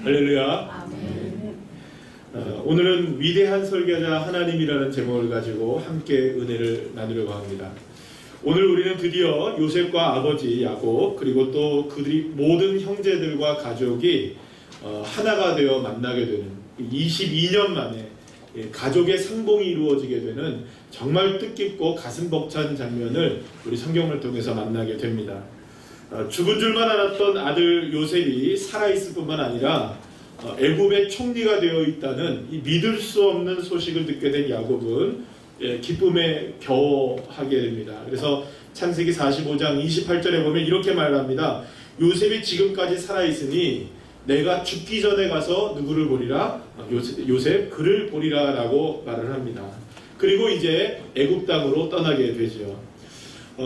할렐루야. 오늘은 위대한 설계자 하나님이라는 제목을 가지고 함께 은혜를 나누려고 합니다. 오늘 우리는 드디어 요셉과 아버지 야곱 그리고 또 그들이 모든 형제들과 가족이 하나가 되어 만나게 되는 22년 만에 가족의 상봉이 이루어지게 되는 정말 뜻깊고 가슴 벅찬 장면을 우리 성경을 통해서 만나게 됩니다. 죽은 줄만 알았던 아들 요셉이 살아있을 뿐만 아니라 애굽의 총리가 되어 있다는 이 믿을 수 없는 소식을 듣게 된 야곱은 기쁨에 겨워하게 됩니다. 그래서 창세기 45장 28절에 보면 이렇게 말합니다. 요셉이 지금까지 살아있으니 내가 죽기 전에 가서 누구를 보리라? 요셉 그를 보리라 라고 말을 합니다. 그리고 이제 애굽 땅으로 떠나게 되죠.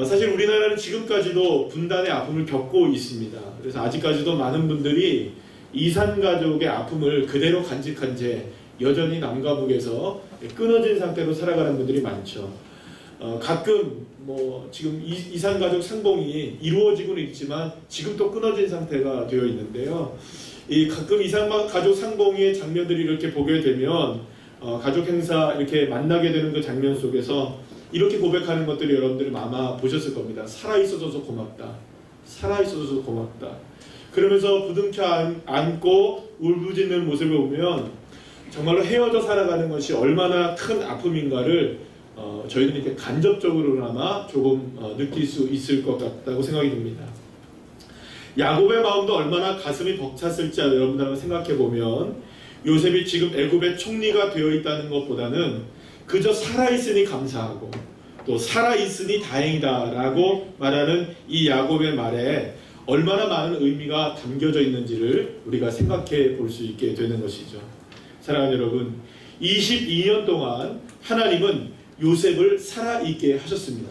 사실 우리나라는 지금까지도 분단의 아픔을 겪고 있습니다. 그래서 아직까지도 많은 분들이 이산가족의 아픔을 그대로 간직한 채 여전히 남과 북에서 끊어진 상태로 살아가는 분들이 많죠. 가끔 지금 이산가족 상봉이 이루어지고는 있지만 지금 또 끊어진 상태가 되어 있는데요. 가끔 이산가족 상봉의 장면들이 이렇게 보게 되면 가족 행사 이렇게 만나게 되는 그 장면 속에서 이렇게 고백하는 것들을 여러분들이 아마 보셨을 겁니다. 살아있어줘서 고맙다. 살아있어줘서 고맙다. 그러면서 부둥켜 안고 울부짖는 모습을 보면 정말로 헤어져 살아가는 것이 얼마나 큰 아픔인가를 저희들이 이렇게 간접적으로나마 조금 느낄 수 있을 것 같다고 생각이 듭니다. 야곱의 마음도 얼마나 가슴이 벅찼을지 여러분들 한번 생각해 보면 요셉이 지금 애굽의 총리가 되어 있다는 것보다는 그저 살아있으니 감사하고 또 살아있으니 다행이다 라고 말하는 이 야곱의 말에 얼마나 많은 의미가 담겨져 있는지를 우리가 생각해 볼 수 있게 되는 것이죠. 사랑하는 여러분, 22년 동안 하나님은 요셉을 살아있게 하셨습니다.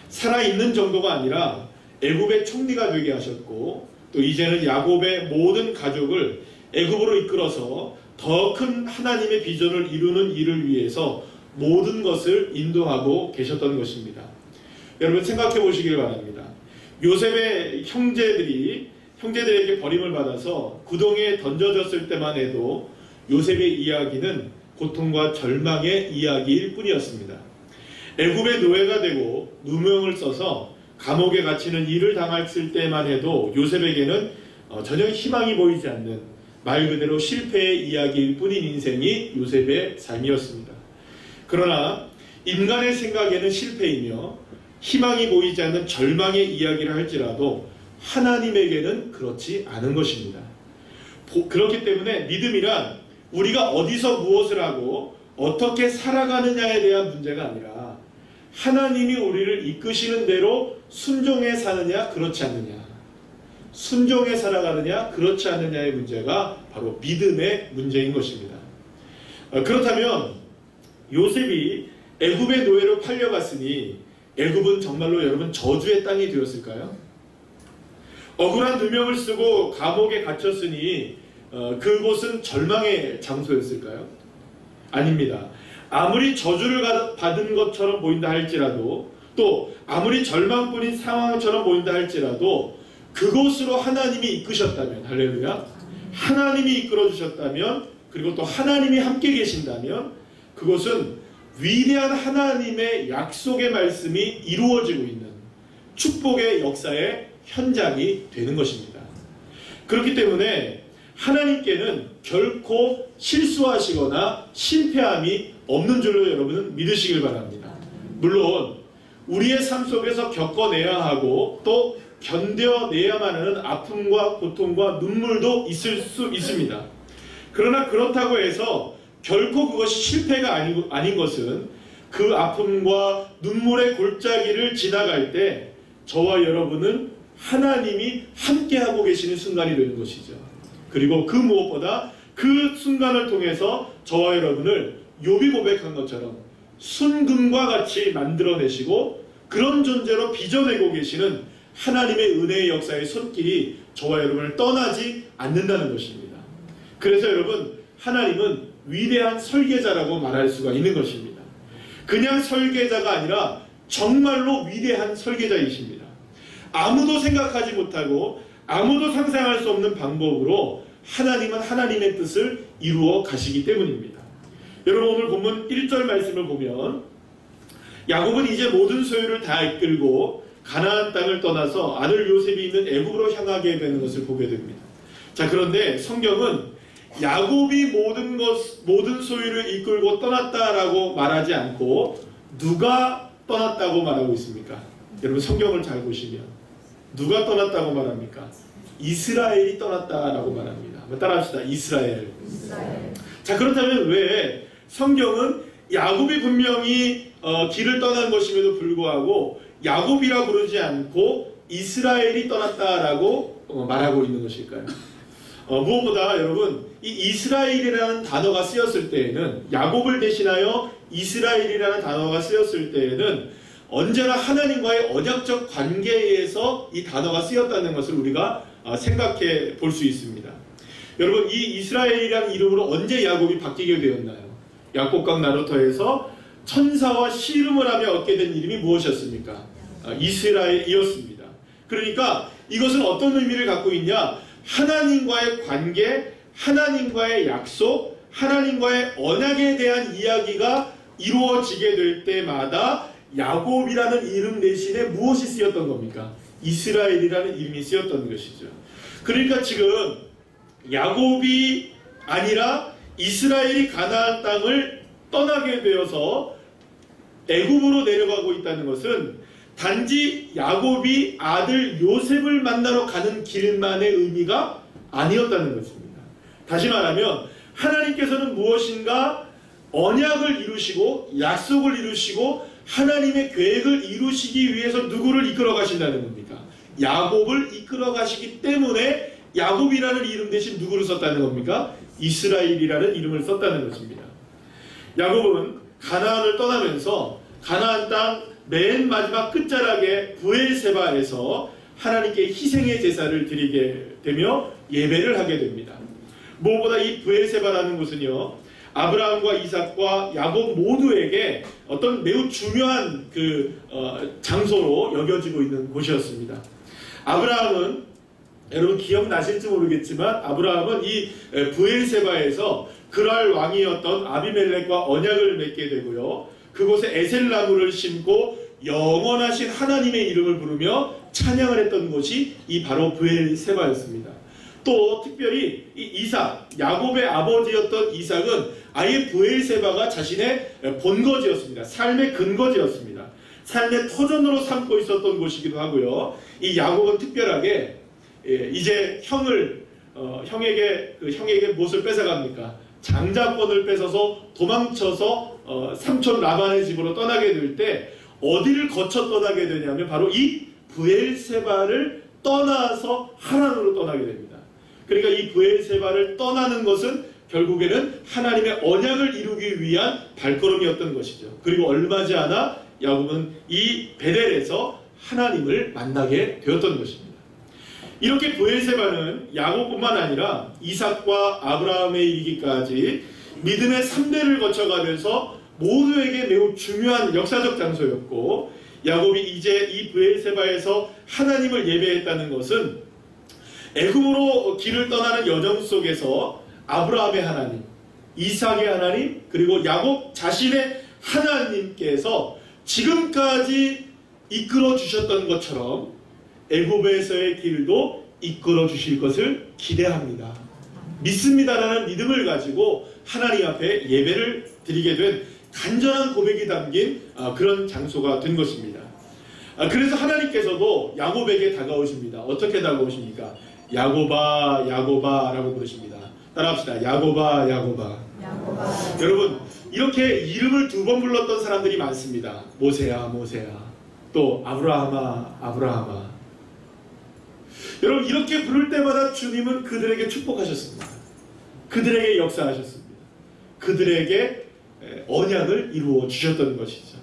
살아있는 정도가 아니라 애굽의 총리가 되게 하셨고 또 이제는 야곱의 모든 가족을 애굽으로 이끌어서 더 큰 하나님의 비전을 이루는 일을 위해서 모든 것을 인도하고 계셨던 것입니다. 여러분 생각해 보시길 바랍니다. 요셉의 형제들에게 버림을 받아서 구덩이에 던져졌을 때만 해도 요셉의 이야기는 고통과 절망의 이야기일 뿐이었습니다. 애굽의 노예가 되고 누명을 써서 감옥에 갇히는 일을 당했을 때만 해도 요셉에게는 전혀 희망이 보이지 않는 말 그대로 실패의 이야기일 뿐인 인생이 요셉의 삶이었습니다. 그러나 인간의 생각에는 실패이며 희망이 보이지 않는 절망의 이야기를 할지라도 하나님에게는 그렇지 않은 것입니다. 그렇기 때문에 믿음이란 우리가 어디서 무엇을 하고 어떻게 살아가느냐에 대한 문제가 아니라 하나님이 우리를 이끄시는 대로 순종해 사느냐 그렇지 않느냐, 순종해 살아가느냐 그렇지 않느냐의 문제가 바로 믿음의 문제인 것입니다. 그렇다면 요셉이 애굽의 노예로 팔려갔으니 애굽은 정말로 여러분 저주의 땅이 되었을까요? 억울한 누명을 쓰고 감옥에 갇혔으니 그곳은 절망의 장소였을까요? 아닙니다. 아무리 저주를 받은 것처럼 보인다 할지라도 또 아무리 절망뿐인 상황처럼 보인다 할지라도 그곳으로 하나님이 이끄셨다면, 할렐루야, 하나님이 이끌어 주셨다면 그리고 또 하나님이 함께 계신다면 그것은 위대한 하나님의 약속의 말씀이 이루어지고 있는 축복의 역사의 현장이 되는 것입니다. 그렇기 때문에 하나님께는 결코 실수하시거나 실패함이 없는 줄로 여러분은 믿으시길 바랍니다. 물론 우리의 삶 속에서 겪어내야 하고 또 견뎌내야만 하는 아픔과 고통과 눈물도 있을 수 있습니다. 그러나 그렇다고 해서 결코 그것이 실패가 아닌 것은 그 아픔과 눈물의 골짜기를 지나갈 때 저와 여러분은 하나님이 함께하고 계시는 순간이 되는 것이죠. 그리고 그 무엇보다 그 순간을 통해서 저와 여러분을 욥이 고백한 것처럼 순금과 같이 만들어내시고 그런 존재로 빚어내고 계시는 하나님의 은혜의 역사의 손길이 저와 여러분을 떠나지 않는다는 것입니다. 그래서 여러분, 하나님은 위대한 설계자라고 말할 수가 있는 것입니다. 그냥 설계자가 아니라 정말로 위대한 설계자이십니다. 아무도 생각하지 못하고 아무도 상상할 수 없는 방법으로 하나님은 하나님의 뜻을 이루어 가시기 때문입니다. 여러분 오늘 본문 1절 말씀을 보면 야곱은 이제 모든 소유를 다 이끌고 가나안 땅을 떠나서 아들 요셉이 있는 애굽으로 향하게 되는 것을 보게 됩니다. 자, 그런데 성경은 야곱이 모든 소유를 이끌고 떠났다라고 말하지 않고 누가 떠났다고 말하고 있습니까? 여러분 성경을 잘 보시면 누가 떠났다고 말합니까? 이스라엘이 떠났다라고 말합니다. 한번 따라합시다. 이스라엘. 자, 그렇다면 왜 성경은 야곱이 분명히 길을 떠난 것임에도 불구하고 야곱이라 부르지 않고 이스라엘이 떠났다라고 말하고 있는 것일까요? 무엇보다 여러분 이 이스라엘이라는 단어가 쓰였을 때에는 야곱을 대신하여 이스라엘이라는 단어가 쓰였을 때에는 언제나 하나님과의 언약적 관계에서 이 단어가 쓰였다는 것을 우리가 생각해 볼 수 있습니다. 여러분 이 이스라엘이라는 이름으로 언제 야곱이 바뀌게 되었나요? 야곱강 나루터에서 천사와 씨름을 하며 얻게 된 이름이 무엇이었습니까? 이스라엘이었습니다. 그러니까 이것은 어떤 의미를 갖고 있냐? 하나님과의 관계, 하나님과의 약속, 하나님과의 언약에 대한 이야기가 이루어지게 될 때마다 야곱이라는 이름 대신에 무엇이 쓰였던 겁니까? 이스라엘이라는 이름이 쓰였던 것이죠. 그러니까 지금 야곱이 아니라 이스라엘이 가나안 땅을 떠나게 되어서 애굽으로 내려가고 있다는 것은 단지 야곱이 아들 요셉을 만나러 가는 길만의 의미가 아니었다는 것입니다. 다시 말하면 하나님께서는 무엇인가 언약을 이루시고 약속을 이루시고 하나님의 계획을 이루시기 위해서 누구를 이끌어 가신다는 겁니까? 야곱을 이끌어 가시기 때문에 야곱이라는 이름 대신 누구를 썼다는 겁니까? 이스라엘이라는 이름을 썼다는 것입니다. 야곱은 가나안을 떠나면서 가나안 땅 맨 마지막 끝자락에 브엘세바에서 하나님께 희생의 제사를 드리게 되며 예배를 하게 됩니다. 무엇보다 이 브엘세바라는 곳은요, 아브라함과 이삭과 야곱 모두에게 어떤 매우 중요한 장소로 여겨지고 있는 곳이었습니다. 아브라함은 여러분 기억나실지 모르겠지만 아브라함은 이 브엘세바에서 그랄 왕이었던 아비멜렉과 언약을 맺게 되고요. 그곳에 에셀나무를 심고 영원하신 하나님의 이름을 부르며 찬양을 했던 곳이 이 바로 브엘세바였습니다. 또 특별히 이 이삭, 야곱의 아버지였던 이삭은 아예 브엘세바가 자신의 본거지였습니다. 삶의 근거지였습니다. 삶의 터전으로 삼고 있었던 곳이기도 하고요. 이 야곱은 특별하게 이제 형에게 무엇을 뺏어갑니까? 장자권을 뺏어서 도망쳐서 삼촌 라반의 집으로 떠나게 될 때 어디를 거쳐 떠나게 되냐면 바로 이 브엘세바를 떠나서 하란으로 떠나게 됩니다. 그러니까 이 브엘세바를 떠나는 것은 결국에는 하나님의 언약을 이루기 위한 발걸음이었던 것이죠. 그리고 얼마 지 않아 야곱은 이 베델에서 하나님을 만나게 되었던 것입니다. 이렇게 브엘세바는 야곱뿐만 아니라 이삭과 아브라함에 이르기까지 믿음의 3대를 거쳐가면서 모두에게 매우 중요한 역사적 장소였고, 야곱이 이제 이 브엘세바에서 하나님을 예배했다는 것은 애굽으로 길을 떠나는 여정 속에서 아브라함의 하나님, 이삭의 하나님, 그리고 야곱 자신의 하나님께서 지금까지 이끌어 주셨던 것처럼 애굽에서의 길도 이끌어 주실 것을 기대합니다. 믿습니다라는 믿음을 가지고 하나님 앞에 예배를 드리게 된 간절한 고백이 담긴 그런 장소가 된 것입니다. 그래서 하나님께서도 야곱에게 다가오십니다. 어떻게 다가오십니까? 야곱아 야곱아 라고 부르십니다. 따라합시다. 야곱아 야곱아. 야곱아. 여러분 이렇게 이름을 2번 불렀던 사람들이 많습니다. 모세야 모세야, 또 아브라함아 아브라함아. 여러분 이렇게 부를 때마다 주님은 그들에게 축복하셨습니다. 그들에게 역사하셨습니다. 그들에게 언약을 이루어 주셨던 것이죠.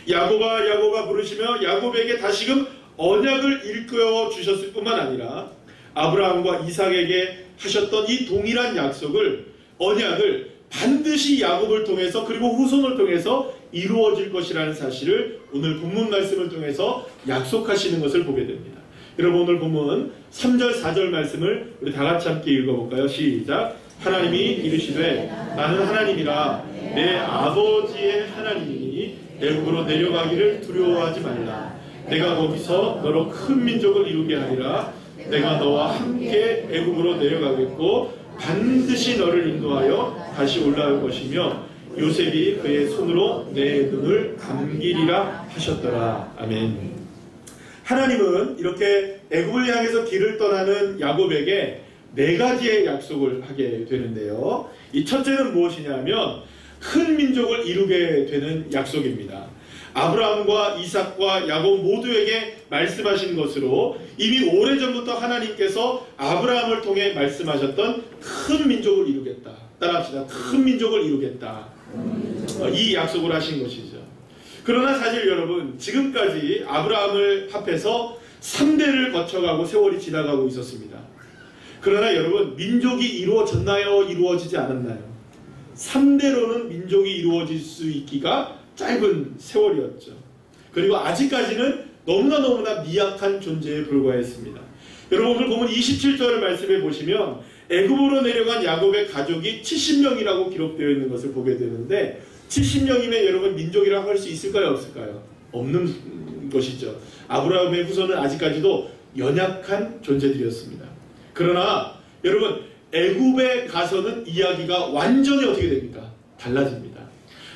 야곱아 야곱아 부르시며 야곱에게 다시금 언약을 일깨워 주셨을 뿐만 아니라 아브라함과 이삭에게 하셨던 이 동일한 약속을, 언약을 반드시 야곱을 통해서 그리고 후손을 통해서 이루어질 것이라는 사실을 오늘 본문 말씀을 통해서 약속하시는 것을 보게 됩니다. 여러분 오늘 보면 3절 4절 말씀을 우리 다 같이 함께 읽어볼까요? 시작. 하나님이 이르시되 나는 하나님이라 내 아버지의 하나님이니 애굽으로 내려가기를 두려워하지 말라. 내가 거기서 너로 큰 민족을 이루게 하리라. 내가 너와 함께 애굽으로 내려가겠고 반드시 너를 인도하여 다시 올라올 것이며 요셉이 그의 손으로 내 눈을 감기리라 하셨더라. 아멘. 하나님은 이렇게 애굽을 향해서 길을 떠나는 야곱에게 4가지의 약속을 하게 되는데요. 이 첫째는 무엇이냐면 큰 민족을 이루게 되는 약속입니다. 아브라함과 이삭과 야곱 모두에게 말씀하신 것으로 이미 오래전부터 하나님께서 아브라함을 통해 말씀하셨던 큰 민족을 이루겠다. 따라합시다. 큰 민족을 이루겠다. 이 약속을 하신 것이죠. 그러나 사실 여러분 지금까지 아브라함을 합해서 3대를 거쳐가고 세월이 지나가고 있었습니다. 그러나 여러분 민족이 이루어졌나요? 이루어지지 않았나요? 3대로는 민족이 이루어질 수 있기가 짧은 세월이었죠. 그리고 아직까지는 너무나 미약한 존재에 불과했습니다. 여러분 오늘 보면 27절 말씀에 보시면 애굽으로 내려간 야곱의 가족이 70명이라고 기록되어 있는 것을 보게 되는데 70명이면 여러분 민족이라고 할 수 있을까요? 없을까요? 없는 것이죠. 아브라함의 후손은 아직까지도 연약한 존재들이었습니다. 그러나 여러분 애굽에 가서는 이야기가 완전히 어떻게 됩니까? 달라집니다.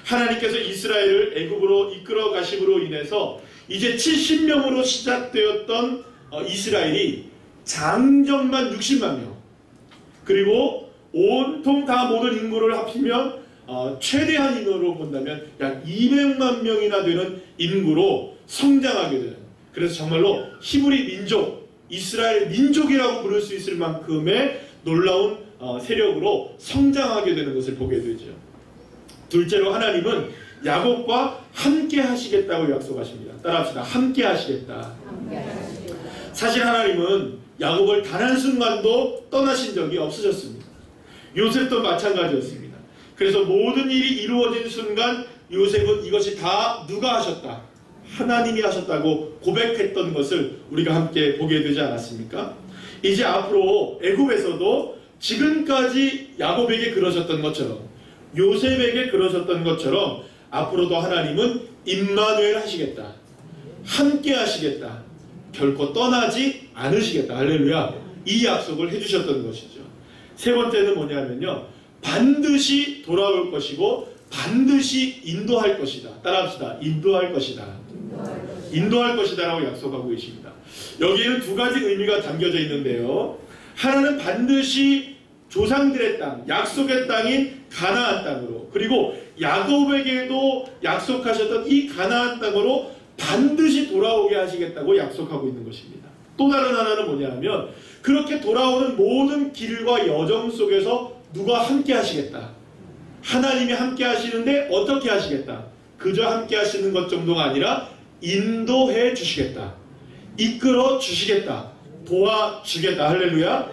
하나님께서 이스라엘을 애굽으로 이끌어 가심으로 인해서 이제 70명으로 시작되었던 이스라엘이 장정만 60만 명 그리고 온통 다 모든 인구를 합치면 최대한 인구로 본다면 약 200만 명이나 되는 인구로 성장하게 되는, 그래서 정말로 히브리 민족, 이스라엘 민족이라고 부를 수 있을 만큼의 놀라운 세력으로 성장하게 되는 것을 보게 되죠. 둘째로 하나님은 야곱과 함께 하시겠다고 약속하십니다. 따라합시다. 함께 하시겠다. 사실 하나님은 야곱을 단 한순간도 떠나신 적이 없으셨습니다. 요셉도 마찬가지였습니다. 그래서 모든 일이 이루어진 순간 요셉은 이것이 다 누가 하셨다? 하나님이 하셨다고 고백했던 것을 우리가 함께 보게 되지 않았습니까? 이제 앞으로 애굽에서도 지금까지 야곱에게 그러셨던 것처럼 요셉에게 그러셨던 것처럼 앞으로도 하나님은 임마누엘 하시겠다. 함께 하시겠다. 결코 떠나지 않으시겠다. 할렐루야. 이 약속을 해주셨던 것이죠. 세 번째는 뭐냐면요. 반드시 돌아올 것이고 반드시 인도할 것이다. 따라합시다. 인도할 것이다. 인도할 것이다 라고 약속하고 계십니다. 여기에는 두 가지 의미가 담겨져 있는데요. 하나는 반드시 조상들의 땅, 약속의 땅인 가나안 땅으로, 그리고 야곱에게도 약속하셨던 이 가나안 땅으로 반드시 돌아오게 하시겠다고 약속하고 있는 것입니다. 또 다른 하나는 뭐냐면 그렇게 돌아오는 모든 길과 여정 속에서 누가 함께 하시겠다. 하나님이 함께 하시는데 어떻게 하시겠다. 그저 함께 하시는 것 정도가 아니라 인도해 주시겠다. 이끌어 주시겠다. 도와주겠다. 할렐루야.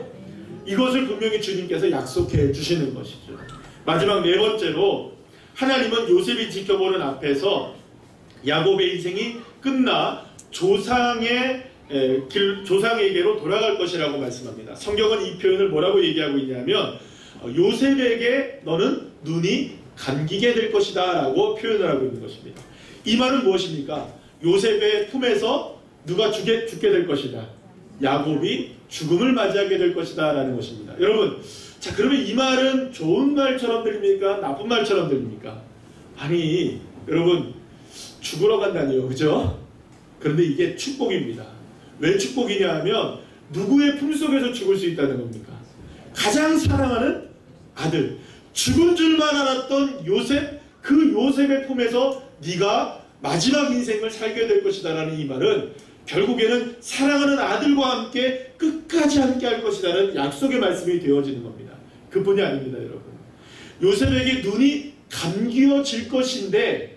이것을 분명히 주님께서 약속해 주시는 것이죠. 마지막 네 번째로 하나님은 요셉이 지켜보는 앞에서 야곱의 인생이 끝나 조상에게로 돌아갈 것이라고 말씀합니다. 성경은 이 표현을 뭐라고 얘기하고 있냐면 요셉에게 너는 눈이 감기게 될 것이다 라고 표현을 하고 있는 것입니다. 이 말은 무엇입니까? 요셉의 품에서 누가 죽게 될 것이다. 야곱이 죽음을 맞이하게 될 것이다 라는 것입니다. 여러분, 자 그러면 이 말은 좋은 말처럼 들립니까? 나쁜 말처럼 들립니까? 아니 여러분, 죽으러 간다니요, 그죠? 그런데 이게 축복입니다. 왜 축복이냐 하면 누구의 품속에서 죽을 수 있다는 겁니까? 가장 사랑하는 아들, 죽은 줄만 알았던 요셉, 그 요셉의 품에서 네가 마지막 인생을 살게 될 것이다 라는 이 말은 결국에는 사랑하는 아들과 함께 끝까지 함께 할 것이라는 약속의 말씀이 되어지는 겁니다. 그뿐이 아닙니다. 여러분, 요셉에게 눈이 감겨질 것인데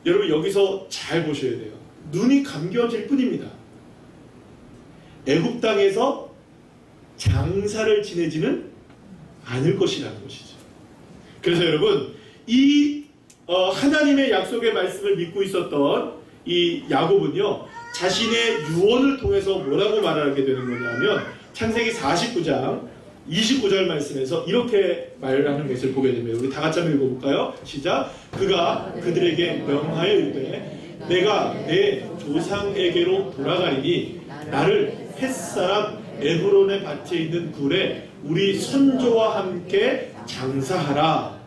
여러분 여기서 잘 보셔야 돼요. 눈이 감겨질 뿐입니다. 애굽 땅에서 장사를 지내지는 않을 것이라는 것이죠. 그래서 여러분 이 하나님의 약속의 말씀을 믿고 있었던 이 야곱은요, 자신의 유언을 통해서 뭐라고 말하게 되는 거냐면 창세기 49장 29절 말씀에서 이렇게 말하는 것을 보게 됩니다. 우리 다 같이 한번 읽어볼까요? 시작. 그가 그들에게 명하여 이르되 내가 내 조상에게로 돌아가리니 나를 햇사람 에브론의 밭에 있는 굴에 우리 선조와 함께 장사하라.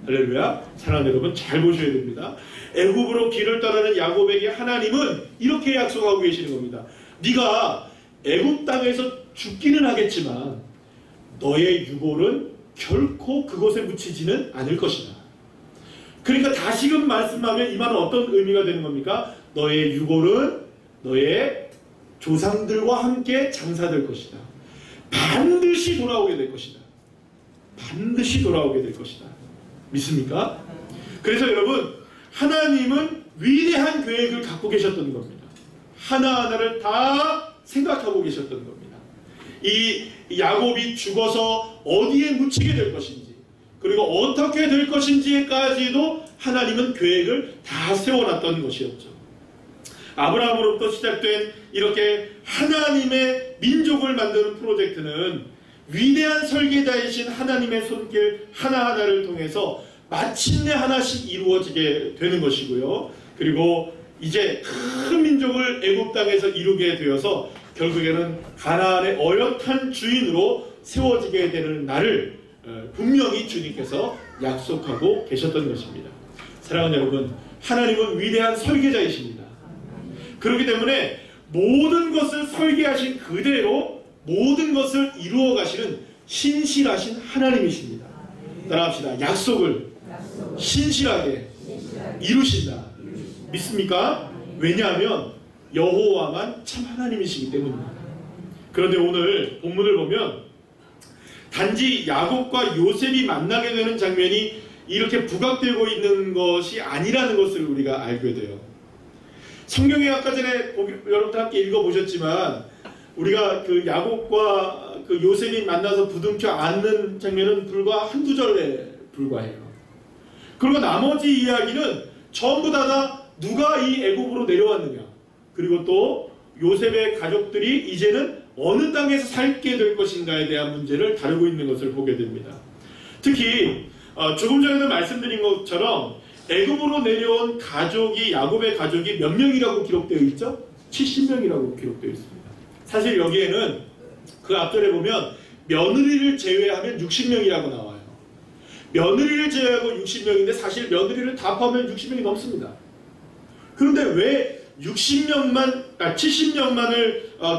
할렐루야. 사랑하는 여러분 잘 보셔야 됩니다. 애굽으로 길을 떠나는 야곱에게 하나님은 이렇게 약속하고 계시는 겁니다. 네가 애굽 땅에서 죽기는 하겠지만 너의 유골은 결코 그곳에 묻히지는 않을 것이다. 그러니까 다시금 말씀하면 이 말은 어떤 의미가 되는 겁니까? 너의 유골은 너의 조상들과 함께 장사될 것이다. 반드시 돌아오게 될 것이다. 반드시 돌아오게 될 것이다. 믿습니까? 그래서 여러분 하나님은 위대한 계획을 갖고 계셨던 겁니다. 하나하나를 다 생각하고 계셨던 겁니다. 이 야곱이 죽어서 어디에 묻히게 될 것인지 그리고 어떻게 될 것인지까지도 하나님은 계획을 다 세워놨던 것이었죠. 아브라함으로부터 시작된 이렇게 하나님의 민족을 만드는 프로젝트는 위대한 설계자이신 하나님의 손길 하나하나를 통해서 마침내 하나씩 이루어지게 되는 것이고요. 그리고 이제 큰 민족을 애굽 땅에서 이루게 되어서 결국에는 가나안의 어엿한 주인으로 세워지게 되는 날을 분명히 주님께서 약속하고 계셨던 것입니다. 사랑하는 여러분, 하나님은 위대한 설계자이십니다. 그렇기 때문에 모든 것을 설계하신 그대로 모든 것을 이루어 가시는 신실하신 하나님이십니다. 따라합시다. 약속을 신실하게 이루신다. 믿습니까? 왜냐하면 여호와만 참 하나님이시기 때문입니다. 그런데 오늘 본문을 보면 단지 야곱과 요셉이 만나게 되는 장면이 이렇게 부각되고 있는 것이 아니라는 것을 우리가 알게 돼요. 성경에 아까 전에 여러분들 함께 읽어보셨지만 우리가 그 야곱과 그 요셉이 만나서 부둥켜 안는 장면은 불과 한두 절에 불과해요. 그리고 나머지 이야기는 전부 다 누가 이 애굽으로 내려왔느냐, 그리고 또 요셉의 가족들이 이제는 어느 땅에서 살게 될 것인가에 대한 문제를 다루고 있는 것을 보게 됩니다. 특히 조금 전에도 말씀드린 것처럼 애굽으로 내려온 가족이 야곱의 가족이 몇 명이라고 기록되어 있죠? 70명이라고 기록되어 있습니다. 사실 여기에는 그 앞절에 보면 며느리를 제외하면 60명이라고 나와요. 며느리를 제외하고 60명인데 사실 며느리를 다 포함하면 60명이 넘습니다. 그런데 왜 70명만을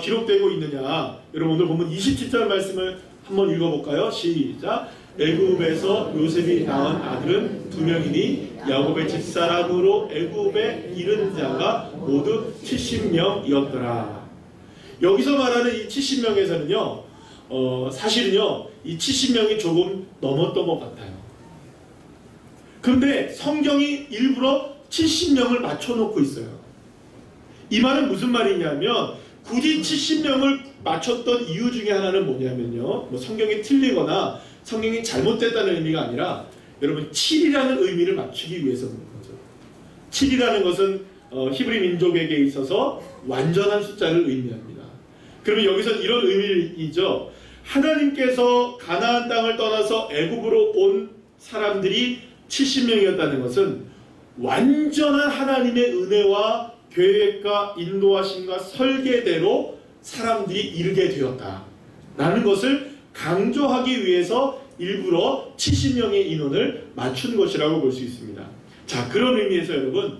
기록되고 있느냐? 여러분 오늘 보면 27절 말씀을 한번 읽어볼까요? 시작. 애굽에서 요셉이 낳은 아들은 2명이니 야곱의 집사람으로 애굽에 이른 자가 모두 70명이었더라. 여기서 말하는 이 70명에서는요, 사실은요, 이 70명이 조금 넘었던 것 같아요. 그런데 성경이 일부러 70명을 맞춰놓고 있어요. 이 말은 무슨 말이냐면, 굳이 70명을 맞췄던 이유 중에 하나는 뭐냐면요, 뭐 성경이 틀리거나 성경이 잘못됐다는 의미가 아니라, 여러분, 7이라는 의미를 맞추기 위해서 그런 거죠. 7이라는 것은 히브리 민족에게 있어서 완전한 숫자를 의미합니다. 그러면 여기서 이런 의미이죠. 하나님께서 가나안 땅을 떠나서 애굽으로 온 사람들이 70명이었다는 것은 완전한 하나님의 은혜와 계획과 인도하심과 설계대로 사람들이 이르게 되었다라는 것을 강조하기 위해서 일부러 70명의 인원을 맞춘 것이라고 볼 수 있습니다. 자, 그런 의미에서 여러분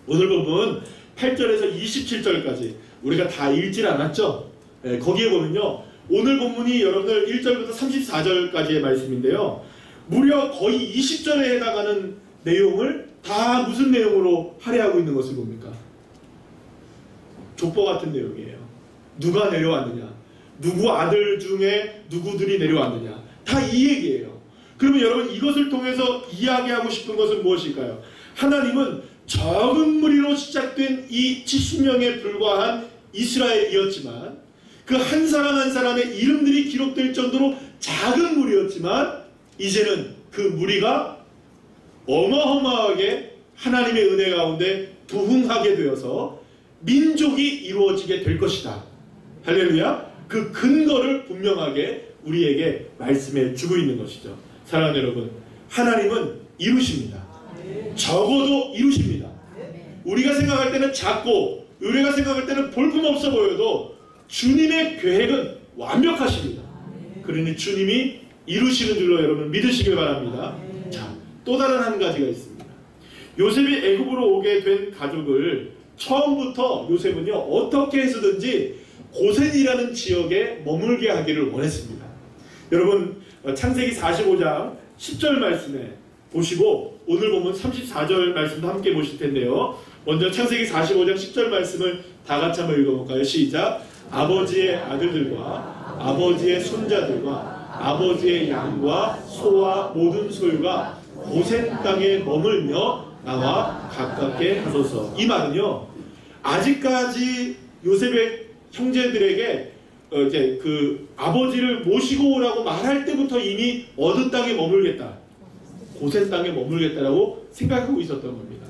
오늘 본문 8절에서 27절까지 우리가 다 읽질 않았죠? 네, 거기에 보면요, 오늘 본문이 여러분들 1절부터 34절까지의 말씀인데요, 무려 거의 20절에 해당하는 내용을 다 무슨 내용으로 할애하고 있는 것을 봅니까? 족보 같은 내용이에요. 누가 내려왔느냐, 누구 아들 중에 누구들이 내려왔느냐, 다 이 얘기예요. 그러면 여러분 이것을 통해서 이야기하고 싶은 것은 무엇일까요? 하나님은 적은 무리로 시작된 이 70명에 불과한 이스라엘이었지만 그 한 사람 한 사람의 이름들이 기록될 정도로 작은 무리였지만 이제는 그 무리가 어마어마하게 하나님의 은혜 가운데 부흥하게 되어서 민족이 이루어지게 될 것이다. 할렐루야. 그 근거를 분명하게 우리에게 말씀해 주고 있는 것이죠. 사랑하는 여러분, 하나님은 이루십니다. 적어도 이루십니다. 우리가 생각할 때는 작고 우리가 생각할 때는 볼품없어 보여도 주님의 계획은 완벽하십니다. 그러니 주님이 이루시는 줄로 여러분 믿으시길 바랍니다. 자, 또 다른 한 가지가 있습니다. 요셉이 애굽으로 오게 된 가족을 처음부터 요셉은요 어떻게 해서든지 고센이라는 지역에 머물게 하기를 원했습니다. 여러분 창세기 45장 10절 말씀에 보시고 오늘 보면 34절 말씀도 함께 보실 텐데요. 먼저 창세기 45장 10절 말씀을 다 같이 한번 읽어볼까요? 시작. 아버지의 아들들과 아버지의 손자들과 아버지의 양과 소와 모든 소유가 고센 땅에 머물며 나와 가깝게 하소서. 이 말은요 아직까지 요셉의 형제들에게 이제 그 아버지를 모시고 오라고 말할 때부터 이미 어느 땅에 머물겠다, 고센 땅에 머물겠다라고 생각하고 있었던 겁니다.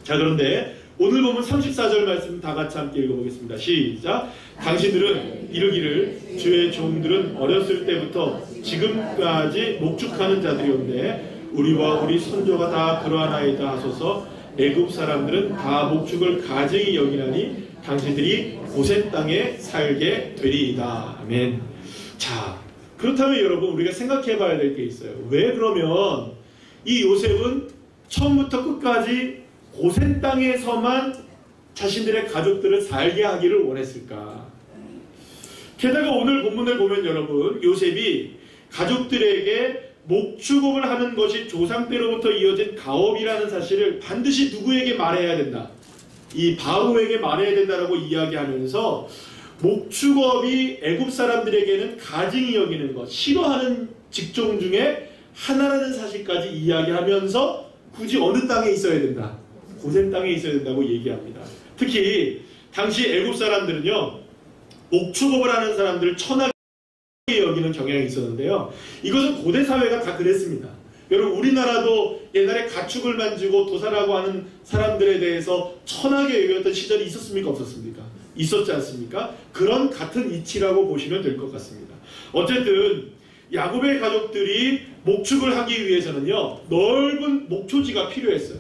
자, 그런데 오늘 보면 34절 말씀 다 같이 함께 읽어보겠습니다. 시작. 당신들은 이르기를 주의 종들은 어렸을 때부터 지금까지 목축하는 자들이었는데 우리와 우리 손조가 다 그러하나이다 하소서. 애굽 사람들은 다 목축을 가증히 여기나니 당신들이 고센 땅에 살게 되리이다. 아멘. 자, 그렇다면 여러분 우리가 생각해 봐야 될 게 있어요. 왜 그러면 이 요셉은 처음부터 끝까지 고센 땅에서만 자신들의 가족들을 살게 하기를 원했을까? 게다가 오늘 본문을 보면 여러분 요셉이 가족들에게 목축업을 하는 것이 조상 때로부터 이어진 가업이라는 사실을 반드시 누구에게 말해야 된다, 이 바로에게 말해야 된다라고 이야기하면서 목축업이 애굽 사람들에게는 가증히 여기는 것, 싫어하는 직종 중에 하나라는 사실까지 이야기하면서 굳이 어느 땅에 있어야 된다, 고센 땅에 있어야 된다고 얘기합니다. 특히 당시 애굽 사람들은요 목축업을 하는 사람들을 천하게 여기는 경향이 있었는데요. 이것은 고대 사회가 다 그랬습니다. 여러분 우리나라도 옛날에 가축을 만지고 도사라고 하는 사람들에 대해서 천하게 여겼던 시절이 있었습니까? 없었습니까? 있었지 않습니까? 그런 같은 이치라고 보시면 될 것 같습니다. 어쨌든 야곱의 가족들이 목축을 하기 위해서는요 넓은 목초지가 필요했어요.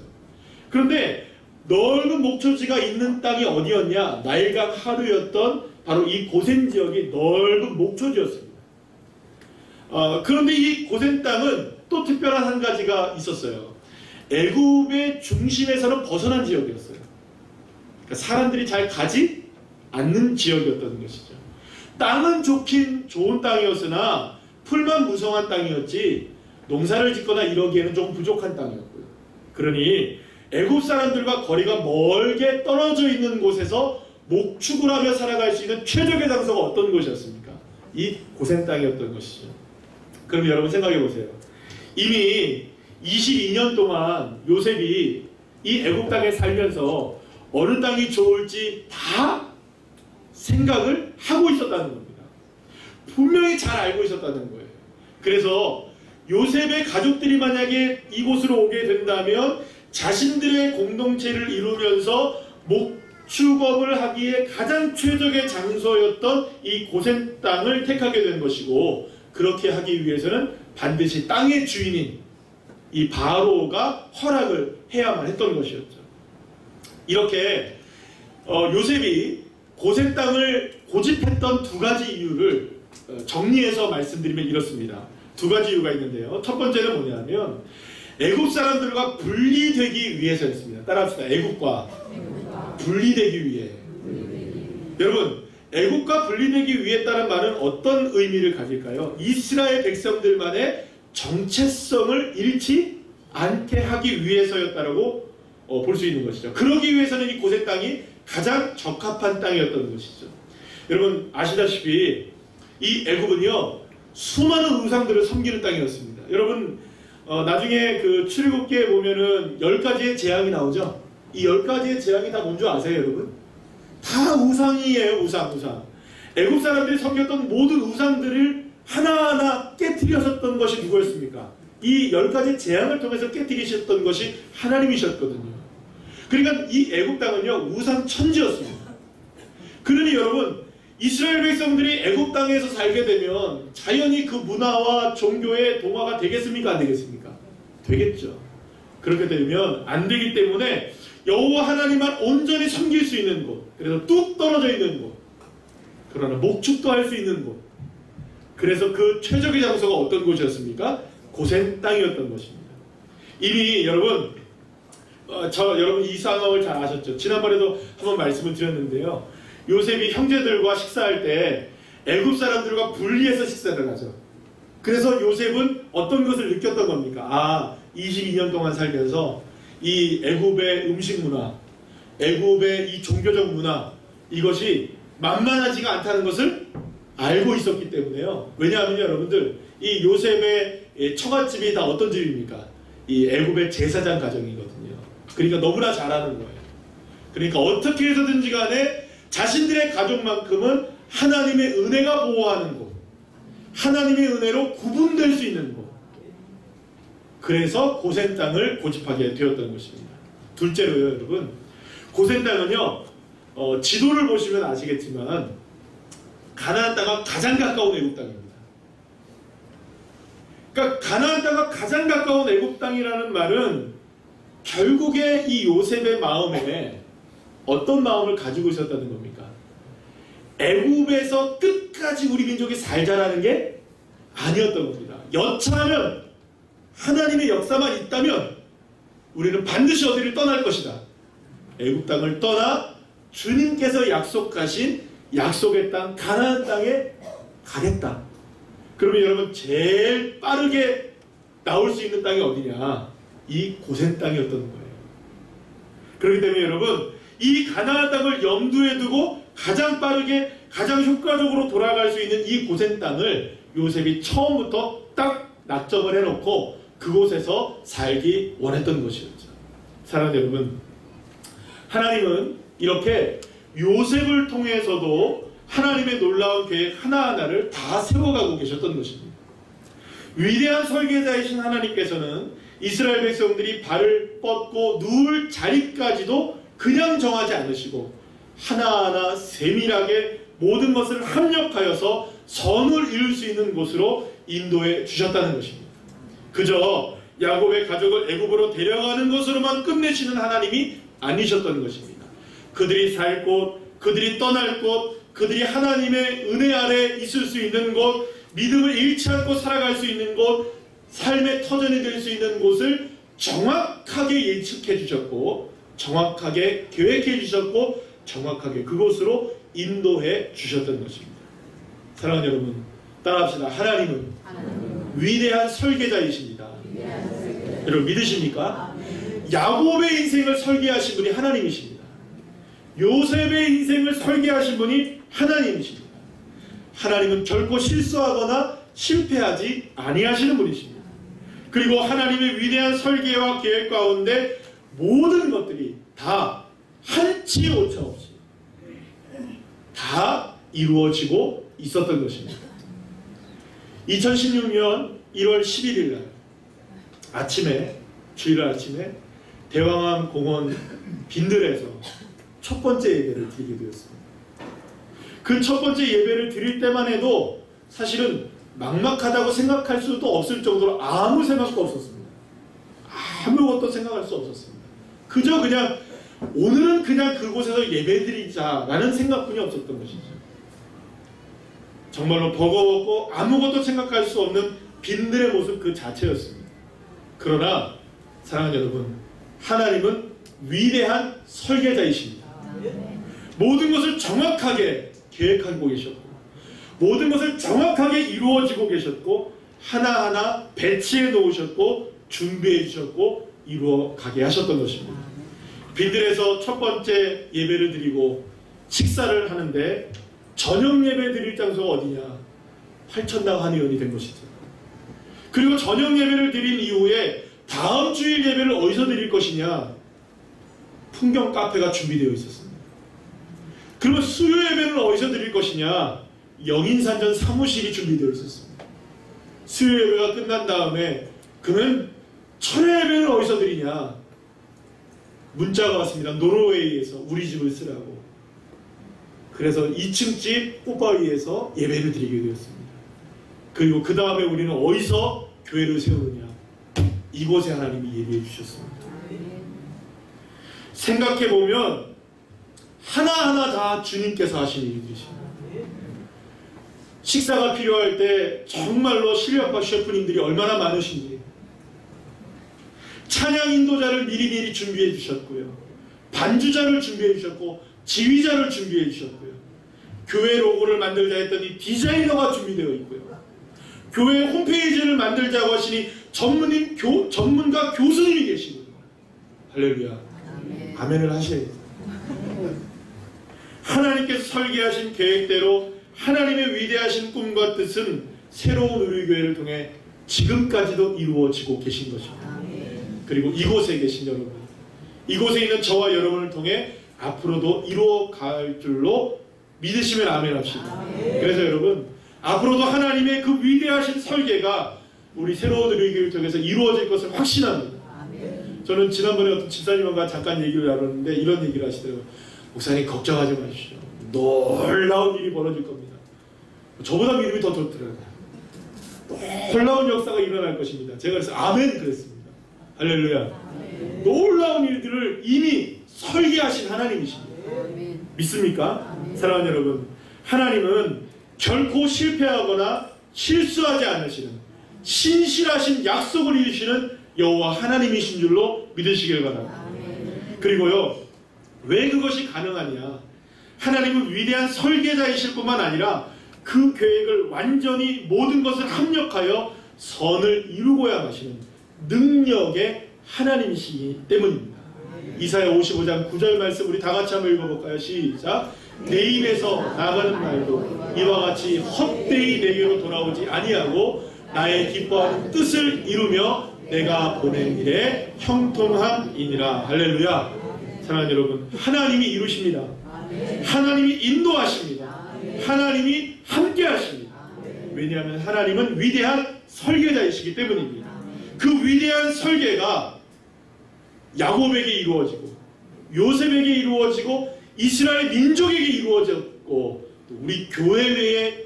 그런데 넓은 목초지가 있는 땅이 어디였냐? 나일강 하류였던 바로 이 고센 지역이 넓은 목초지였습니다. 그런데 이 고센 땅은 또 특별한 한 가지가 있었어요. 애굽의 중심에서는 벗어난 지역이었어요. 그러니까 사람들이 잘 가지 않는 지역이었다는 것이죠. 땅은 좋은 땅이었으나 풀만 무성한 땅이었지 농사를 짓거나 이러기에는 좀 부족한 땅이었고요. 그러니 애굽 사람들과 거리가 멀게 떨어져 있는 곳에서 목축을 하며 살아갈 수 있는 최적의 장소가 어떤 곳이었습니까? 이 고센 땅이었던 것이죠. 그럼 여러분 생각해 보세요. 이미 22년 동안 요셉이 이 애굽 땅에 살면서 어느 땅이 좋을지 다 생각을 하고 있었다는 겁니다. 분명히 잘 알고 있었다는 거예요. 그래서 요셉의 가족들이 만약에 이곳으로 오게 된다면 자신들의 공동체를 이루면서 목축업을 하기에 가장 최적의 장소였던 이 고센 땅을 택하게 된 것이고, 그렇게 하기 위해서는 반드시 땅의 주인인 이 바로가 허락을 해야만 했던 것이었죠. 이렇게 요셉이 고센 땅을 고집했던 두 가지 이유를 정리해서 말씀드리면 이렇습니다. 두 가지 이유가 있는데요. 첫 번째는 뭐냐면 애굽 사람들과 분리되기 위해서였습니다. 따라합시다. 애굽과 분리되기 위해. 여러분, 애굽과 분리되기 위했다는 말은 어떤 의미를 가질까요? 이스라엘 백성들만의 정체성을 잃지 않게 하기 위해서였다라고 볼 수 있는 것이죠. 그러기 위해서는 이 고센 땅이 가장 적합한 땅이었던 것이죠. 여러분 아시다시피 이 애굽은요 수많은 우상들을 섬기는 땅이었습니다. 여러분 나중에 그 출애굽기에 보면은 10가지의 재앙이 나오죠. 이 10가지의 재앙이 다 뭔지 아세요, 여러분? 다 우상이에요. 우상. 애굽 사람들이 섬겼던 모든 우상들을 하나하나 깨트리셨던 것이 누구였습니까? 이 10가지 재앙을 통해서 깨트리셨던 것이 하나님이셨거든요. 그러니까 이 애굽 땅은요 우상 천지였습니다. 그러니 여러분 이스라엘 백성들이 애굽 땅에서 살게 되면 자연히 그 문화와 종교의 동화가 되겠습니까? 안 되겠습니까? 되겠죠. 그렇게 되면 안 되기 때문에 여호와 하나님만 온전히 섬길 수 있는 곳, 그래서 뚝 떨어져 있는 곳, 그러나 목축도 할 수 있는 곳, 그래서 그 최적의 장소가 어떤 곳이었습니까? 고센 땅이었던 것입니다. 이미 여러분 여러분 이 상황을 잘 아셨죠? 지난번에도 한번 말씀을 드렸는데요. 요셉이 형제들과 식사할 때 애굽 사람들과 분리해서 식사를 하죠. 그래서 요셉은 어떤 것을 느꼈던 겁니까? 22년 동안 살면서 이 애굽의 음식 문화, 애굽의 이 종교적 문화, 이것이 만만하지가 않다는 것을 알고 있었기 때문에요. 왜냐하면 여러분들 이 요셉의 처갓집이 다 어떤 집입니까? 이 애굽의 제사장 가정이거든요. 그러니까 너무나 잘 아는 거예요. 그러니까 어떻게 해서든지 간에 자신들의 가족만큼은 하나님의 은혜가 보호하는 곳, 하나님의 은혜로 구분될 수 있는 곳, 그래서 고센 땅을 고집하게 되었던 것입니다. 둘째로요 여러분, 고센 땅은요 지도를 보시면 아시겠지만 가나안 땅과 가장 가까운 애굽 땅입니다. 그러니까 가나안 땅과 가장 가까운 애굽 땅이라는 말은 결국에 이 요셉의 마음에 어떤 마음을 가지고 있었다는 겁니까? 애굽에서 끝까지 우리 민족이 살자라는 게 아니었던 겁니다. 여차하면 하나님의 역사만 있다면 우리는 반드시 어디를 떠날 것이다. 애굽 땅을 떠나 주님께서 약속하신 약속의 땅 가나안 땅에 가겠다. 그러면 여러분 제일 빠르게 나올 수 있는 땅이 어디냐? 이 고센 땅이었던 거예요. 그렇기 때문에 여러분 이 가나안 땅을 염두에 두고 가장 빠르게 가장 효과적으로 돌아갈 수 있는 이 고센 땅을 요셉이 처음부터 딱 낙점을 해놓고 그곳에서 살기 원했던 것이었죠. 사랑하는 여러분, 하나님은 이렇게 요셉을 통해서도 하나님의 놀라운 계획 하나하나를 다 세워가고 계셨던 것입니다. 위대한 설계자이신 하나님께서는 이스라엘 백성들이 발을 뻗고 누울 자리까지도 그냥 정하지 않으시고 하나하나 세밀하게 모든 것을 합력하여서 선을 이룰 수 있는 곳으로 인도해 주셨다는 것입니다. 그저 야곱의 가족을 애굽으로 데려가는 것으로만 끝내시는 하나님이 아니셨던 것입니다. 그들이 살 곳, 그들이 떠날 곳, 그들이 하나님의 은혜 아래 있을 수 있는 곳, 믿음을 잃지 않고 살아갈 수 있는 곳, 삶의 터전이 될 수 있는 곳을 정확하게 예측해 주셨고 정확하게 계획해 주셨고 정확하게 그곳으로 인도해 주셨던 것입니다. 사랑하는 여러분, 따라합시다. 하나님은 위대한 설계자이십니다. 여러분 믿으십니까? 야곱의 인생을 설계하신 분이 하나님이십니다. 요셉의 인생을 설계하신 분이 하나님이십니다. 하나님은 결코 실수하거나 실패하지 아니하시는 분이십니다. 그리고 하나님의 위대한 설계와 계획 가운데 모든 것들이 다 한치 오차 없이 다 이루어지고 있었던 것입니다. 2016년 1월 11일 날 아침에, 주일날 아침에 대왕암 공원 빈들에서 첫 번째 예배를 드리게 되었습니다. 그 첫 번째 예배를 드릴 때만 해도 사실은 막막하다고 생각할 수도 없을 정도로 아무 생각도 없었습니다. 아무것도 생각할 수 없었습니다. 그저 그냥 오늘은 그냥 그곳에서 예배드리자라는 생각뿐이 없었던 것이죠. 정말로 버거웠고 아무것도 생각할 수 없는 빈들의 모습 그 자체였습니다. 그러나 사랑하는 여러분, 하나님은 위대한 설계자이십니다. 모든 것을 정확하게 계획하고 계셨고 모든 것을 정확하게 이루어지고 계셨고 하나하나 배치해 놓으셨고 준비해 주셨고 이루어 가게 하셨던 것입니다. 빈들에서 첫 번째 예배를 드리고 식사를 하는데 저녁 예배 드릴 장소가 어디냐? 활천당 한의원이 된 것이죠. 그리고 저녁 예배를 드린 이후에 다음 주일 예배를 어디서 드릴 것이냐? 풍경 카페가 준비되어 있었습니다. 그리고 수요 예배를 어디서 드릴 것이냐? 영인산전 사무실이 준비되어 있었습니다. 수요 예배가 끝난 다음에 그러면 철야 예배를 어디서 드리냐? 문자가 왔습니다. 노르웨이에서 우리 집을 쓰라고. 그래서 2층 집 꽃바위에서 예배를 드리게 되었습니다. 그리고 그 다음에 우리는 어디서 교회를 세우느냐? 이곳에 하나님이 예비해 주셨습니다. 생각해보면 하나하나 다 주님께서 하신 일들이십니다. 식사가 필요할 때 정말로 실력파 셰프님들이 얼마나 많으신지 찬양 인도자를 미리미리 준비해 주셨고요. 반주자를 준비해 주셨고 지휘자를 준비해 주셨고요. 교회 로고를 만들자 했더니 디자이너가 준비되어 있고요. 교회 홈페이지를 만들자고 하시니 전문가 교수님이 계시고요. 할렐루야. 아멘을 하셔야 돼요. 하나님께서 설계하신 계획대로 하나님의 위대하신 꿈과 뜻은 새로운 우리 교회를 통해 지금까지도 이루어지고 계신 것입니다. 그리고 이곳에 계신 여러분, 이곳에 있는 저와 여러분을 통해 앞으로도 이루어갈 줄로 믿으시면 아멘 합시다. 그래서 여러분, 앞으로도 하나님의 그 위대하신 설계가 우리 새로운 우리 교회를 통해서 이루어질 것을 확신합니다. 저는 지난번에 어떤 집사님과 잠깐 얘기를 나눴는데 이런 얘기를 하시더라고요. 목사님 걱정하지 마십시오. 놀라운 일이 벌어질 겁니다. 저보다 믿음이 더 좋더라고요. 놀라운 역사가 일어날 것입니다. 제가 그래서 아멘 그랬습니다. 할렐루야. 놀라운 일들을 이미 설계하신 하나님이십니다. 믿습니까? 사랑하는 여러분, 하나님은 결코 실패하거나 실수하지 않으시는 신실하신 약속을 이루시는 여호와 하나님이신 줄로 믿으시길 바랍니다. 그리고요, 왜 그것이 가능하냐? 하나님은 위대한 설계자이실 뿐만 아니라 그 계획을 완전히 모든 것을 합력하여 선을 이루고야 하시는 능력의 하나님이시기 때문입니다. 이사야 55장 9절 말씀 우리 다 같이 한번 읽어볼까요? 시작. 내 입에서 나가는 말도 이와 같이 헛되이 내게로 돌아오지 아니하고 나의 기뻐하는 뜻을 이루며 내가 보낸 일에 형통함이니라. 할렐루야. 사랑하는 여러분, 하나님이 이루십니다. 하나님이 인도하십니다. 하나님이 함께 하십니다. 왜냐하면 하나님은 위대한 설계자이시기 때문입니다. 그 위대한 설계가 야곱에게 이루어지고 요셉에게 이루어지고 이스라엘 민족에게 이루어졌고 우리 교회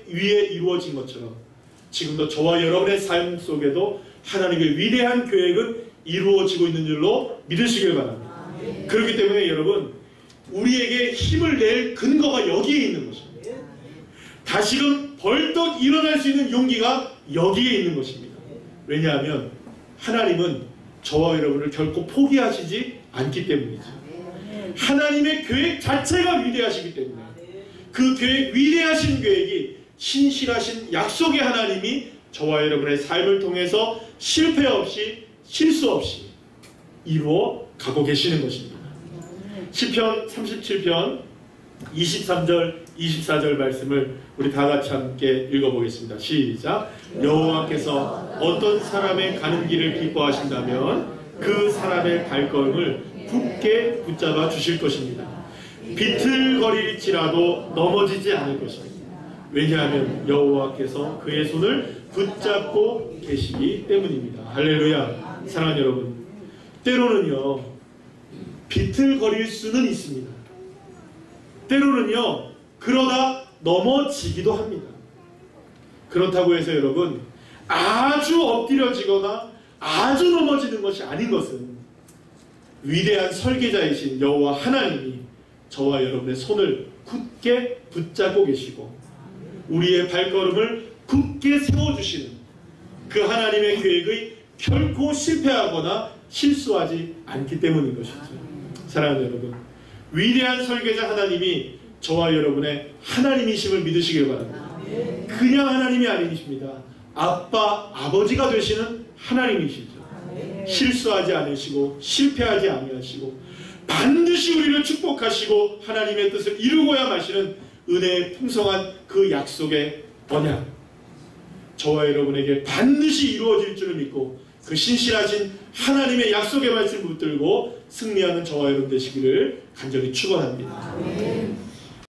위에 이루어진 것처럼 지금도 저와 여러분의 삶 속에도 하나님의 위대한 계획은 이루어지고 있는 줄로 믿으시길 바랍니다. 그렇기 때문에 여러분, 우리에게 힘을 낼 근거가 여기에 있는 것입니다. 다시금 벌떡 일어날 수 있는 용기가 여기에 있는 것입니다. 왜냐하면 하나님은 저와 여러분을 결코 포기하시지 않기 때문이죠. 하나님의 계획 자체가 위대하시기 때문에 그 계획, 위대하신 계획이 신실하신 약속의 하나님이 저와 여러분의 삶을 통해서 실패 없이 실수 없이 이루어 가고 계시는 것입니다. 시편 37편 23절 24절 말씀을 우리 다 같이 함께 읽어보겠습니다. 시작. 여호와께서 어떤 사람의 가는 길을 기뻐하신다면 그 사람의 발걸음을 굳게 붙잡아 주실 것입니다. 비틀거릴지라도 넘어지지 않을 것입니다. 왜냐하면 여호와께서 그의 손을 붙잡고 계시기 때문입니다. 할렐루야. 사랑하는 여러분, 때로는요 비틀거릴 수는 있습니다. 때로는요 그러다 넘어지기도 합니다. 그렇다고 해서 여러분 아주 엎드려지거나 아주 넘어지는 것이 아닌 것은 위대한 설계자이신 여호와 하나님이 저와 여러분의 손을 굳게 붙잡고 계시고 우리의 발걸음을 굳게 세워주시는 그 하나님의 계획의 결코 실패하거나 실수하지 않기 때문인 것이죠. 사랑하는 여러분, 위대한 설계자 하나님이 저와 여러분의 하나님이심을 믿으시길 바랍니다. 그냥 하나님이 아니십니다. 아빠, 아버지가 되시는 하나님이시죠. 실수하지 않으시고 실패하지 아니하시고 반드시 우리를 축복하시고 하나님의 뜻을 이루고야 마시는 은혜의 풍성한 그 약속의 언약, 저와 여러분에게 반드시 이루어질 줄을 믿고 그 신실하신 하나님의 약속의 말씀을 붙들고 승리하는 저와 여러분 되시기를 간절히 축원합니다.